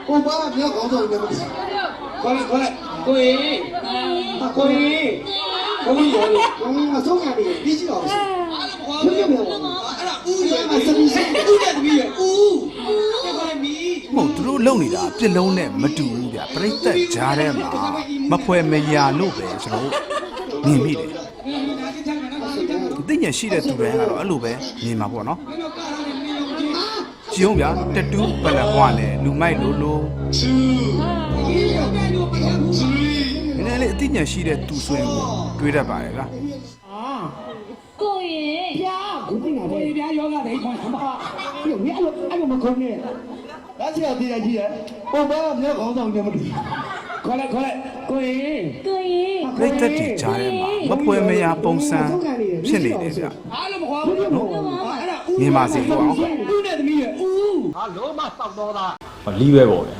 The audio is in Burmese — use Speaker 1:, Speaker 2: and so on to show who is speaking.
Speaker 1: 我爸没有搞错，你们不是？
Speaker 2: 快来，贵，贵，我们有的，
Speaker 1: 我总看的，比起老师，有没有？
Speaker 3: မဟုတ်သူတို့လုံနေတာပြက်လုံးနဲ့မတူဘူးဗျပြိတ္တကြားထဲမှာမဖွဲမရာလို့ပဲကျွန်တော်မြင်မိတယ်အသိဉာဏ်ရှိတဲ့သူတွေကတော့အဲ့လိုပဲမြင်မှာပေါ့နော်ကြည့်အောင်ဗျတတူးပလဘွားနဲ့လူမိုက်လိုလိုနည်းနည်းလေးအသိဉာဏ်ရှိတဲ့သူဆိုရင်ကိုတွေးတတ်ပါတယ်ဗျာ
Speaker 4: ကိုရင်ဗျာကိုသိတာလေဗျာယောဂတွေခေါ်ဆံပါပြီးတော့အဲ့လိုမခေါ်နဲ့
Speaker 1: 那是要第二季的，我爸没有搞错，你们不是？
Speaker 2: 快来，贵，
Speaker 3: ပြိတ္တတွေကြားထဲမှာမဖွဲမရာပုံစံဖြစ်နေတယ်ဗျာမြင်ပါစေလို့အောင်
Speaker 2: 乌的米，乌，
Speaker 5: လီးပဲပေါ့ဗျာ